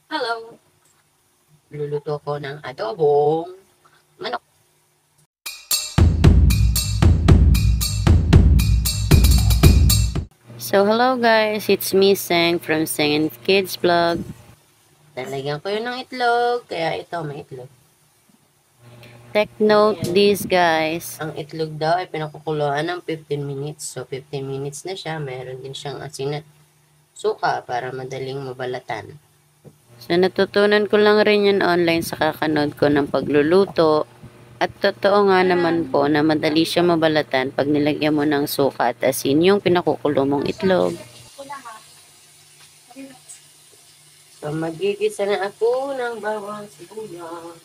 Hello! Luluto ko ng adobong manok. So, hello guys! It's me, Seng from Seng and Kids Vlog. Lalagyan ko yun ng itlog, kaya ito may itlog. Take note this guys. Ang itlog daw ay pinakukuluan ng 15 minutes. So, 15 minutes na siya. Meron din siyang asin at suka para madaling mabalatan. So, natutunan ko lang rin yan online sa kakanood ko ng pagluluto. At totoo nga naman po na madali siya mabalatan pag nilagyan mo ng suka at asin yung pinakukulo mong itlog. So, magigisa na ako ng bawang sibuyas.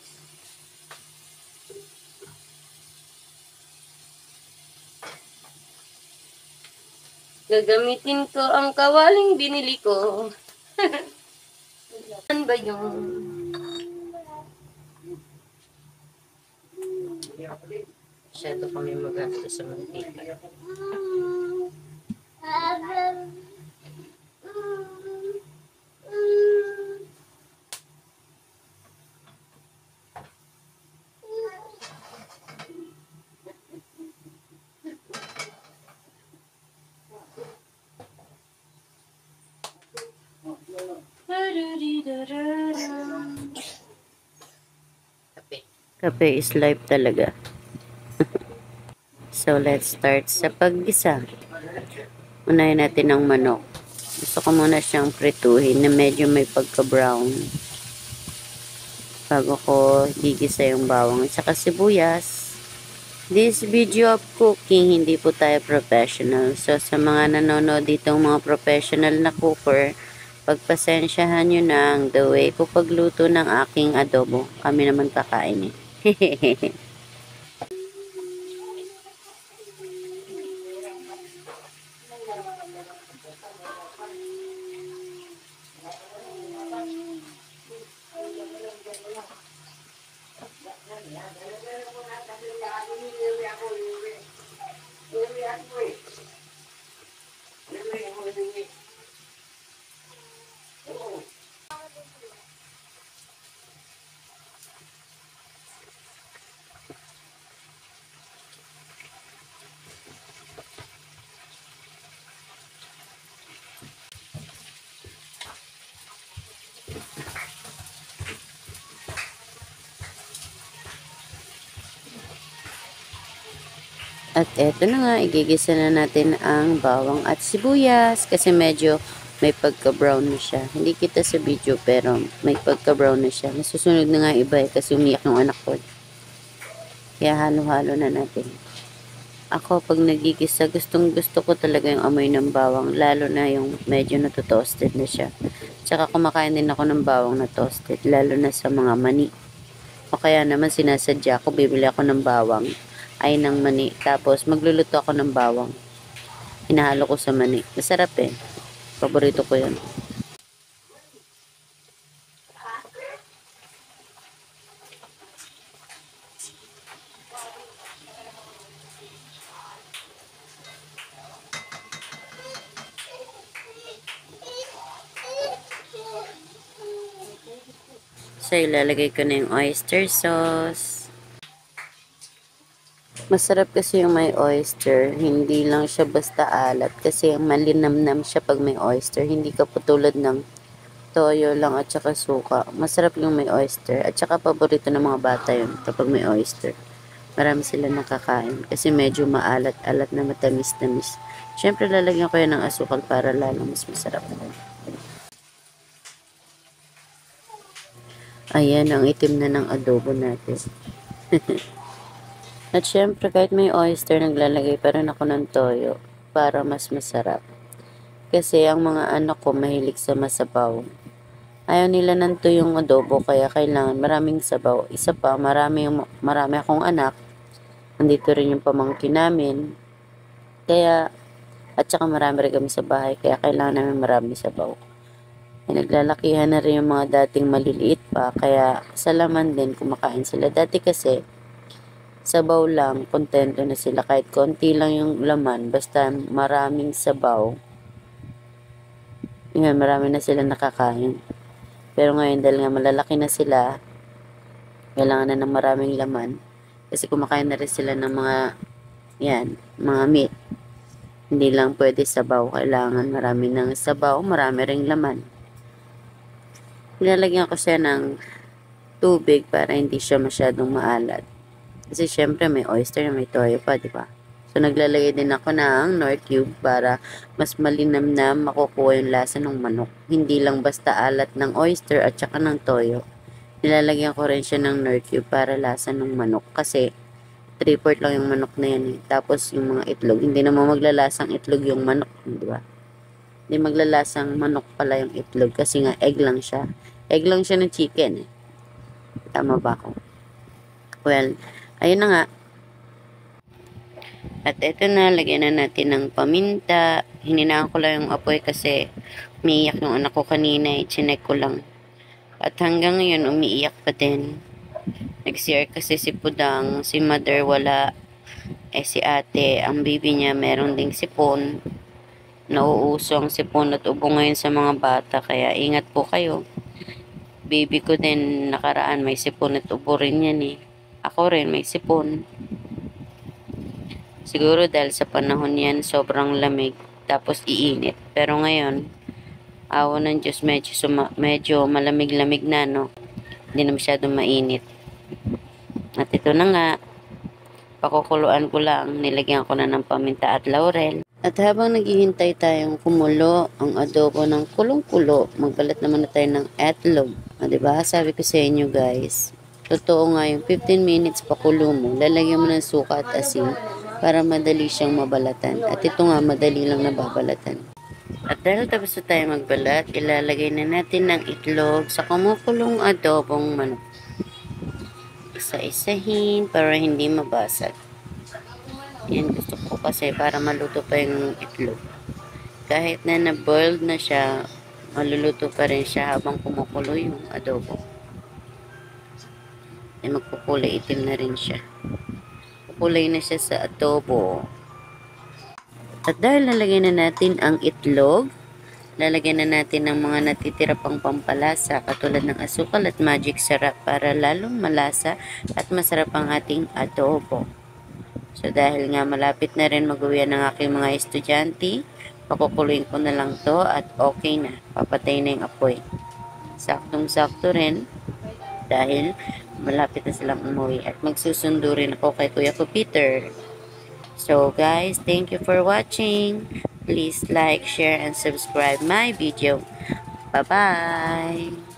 Gagamitin ko ang kawaling binili ko. Ano ba yung... Masyado kami magasto sa mantika. Kape is life talaga. So, let's start sa paggisa. Unahin natin ang manok. Gusto ko muna siyang prituhin na medyo may pagka-brown. Bago ko gigisa yung bawang at saka sibuyas. This video of cooking, hindi po tayo professional. So, sa mga nanonood ditong mga professional na cooker, pagpasensyahan nyo na ang the way ko pagluto ng aking adobo. Kami naman kakain eh. At eto na nga, igigisa na natin ang bawang at sibuyas kasi medyo may pagka-brown na siya. Hindi kita sa video pero may pagka-brown na siya. Nasusunod na nga iba eh kasi umiyak yung anak ko. Kaya halo-halo na natin. Ako pag nagigisa, gustong gusto ko talaga yung amoy ng bawang, lalo na yung medyo natutoasted na siya. Tsaka kumakain din ako ng bawang na toasted, lalo na sa mga mani. O kaya naman sinasadya ko, bibili ako ng bawang ay ng mani. Tapos magluluto ako ng bawang. Hinahalo ko sa mani. Masarap eh. Paborito ko yun. So, ilalagay ko na yung oyster sauce. Masarap kasi yung may oyster. Hindi lang siya basta alat. Kasi malinamnam siya pag may oyster. Hindi ka putulad ng toyo lang at saka suka. Masarap yung may oyster. At saka paborito ng mga bata yun kapag may oyster. Marami sila nakakain. Kasi medyo maalat-alat na matamis-tamis. Siyempre lalagyan ko yan ng asukal para lalong mas masarap. Ayan, ang itim na ng adobo natin. At syempre, kahit may oyster, naglalagay pa rin ako ng toyo para mas masarap. Kasi ang mga anak ko mahilig sa masabaw. Ayaw nila ng tuyong adobo, kaya kailangan maraming sabaw. Isa pa, marami akong anak. Nandito rin yung pamangkin namin. Kaya, at saka marami rin kami sa bahay, kaya kailangan namin maraming sabaw. Naglalakihan na rin yung mga dating maliliit pa, kaya sa laman din kumakain sila. Dati kasi, sabaw lang, kontento na sila. Kahit konti lang yung laman, basta maraming sabaw. Yan, marami na sila nakakain. Pero ngayon, dahil nga malalaki na sila, kailangan na ng maraming laman. Kasi kumakain na rin sila ng mga, yan, mga meat. Hindi lang pwede sabaw. Kailangan marami ng sabaw, marami ring laman. Nilalagyan ko siya ng tubig para hindi siya masyadong maalat. Kasi syempre may oyster, may toyo pa, di ba? So naglalagay din ako ng Knorr cube para mas malinam na makukuha yung lasa ng manok. Hindi lang basta alat ng oyster at saka ng toyo. Nilalagyan ko rin siya ng Knorr cube para lasa ng manok. Kasi 3/4 lang yung manok na yan eh. Tapos yung mga itlog, hindi naman maglalasang itlog yung manok, di ba? Hindi maglalasang manok pala yung itlog kasi nga egg lang siya. Egg lang siya ng chicken eh. Tama ba ako? Well, ayun na nga. At eto na, lagyan na natin ng paminta. Hininaan ko lang yung apoy kasi umiiyak yung anak ko kanina. Chinek ko lang. At hanggang ngayon, umiiyak pa din. Nag-CR kasi si Pudang, si mother wala. Si ate, ang baby niya meron ding sipon. Nauuso ang sipon at ubo ngayon sa mga bata. Kaya ingat po kayo. Baby ko din nakaraan may sipon at ubo rin yan eh. Ako rin may sipon. Siguro dahil sa panahon yan, sobrang lamig, tapos iinit. Pero ngayon, awa ng Diyos, medyo malamig-lamig na, no? Hindi na masyadong mainit. At ito na nga, pakukuluan ko lang, nilagyan ko na ng paminta at laurel. At habang naghihintay tayong kumulo ang adobo ng kulong-kulo, magbalat naman na tayo ng etlog. Diba? Sabi ko sa inyo guys, totoo nga yung 15 minutes pakulo mo, lalagyan mo ng suka at asin para madali siyang mabalatan. At ito nga, madali lang nababalatan. At dahil tapos na tayo magbalat, ilalagay na natin ng itlog sa kumukulong adobong manok. Isa-isahin para hindi mabasag. Yan, gusto ko kasi para maluto pa yung itlog. Kahit na na-boiled na siya, maluluto pa rin siya habang kumukulo yung adobo. Yan, magkukulay itim na rin siya. Kulay na siya sa adobo. At dahil nalagyan na natin ang itlog, lalagyan na natin ng mga natitira pang pampalasa katulad ng asukal at magic sarap para lalong malasa at masarap ang ating adobo. So dahil nga malapit na rin mag-uwi ng aking mga estudyante, pakukuluin ko na lang to at okay na. Papatay na yung apoy. Saktong-sakto rin dahil malapit na silang umuwi at magsusundo rin ako kay Kuya ko Peter. So guys, thank you for watching. Please like, share, and subscribe my video. Bye-bye!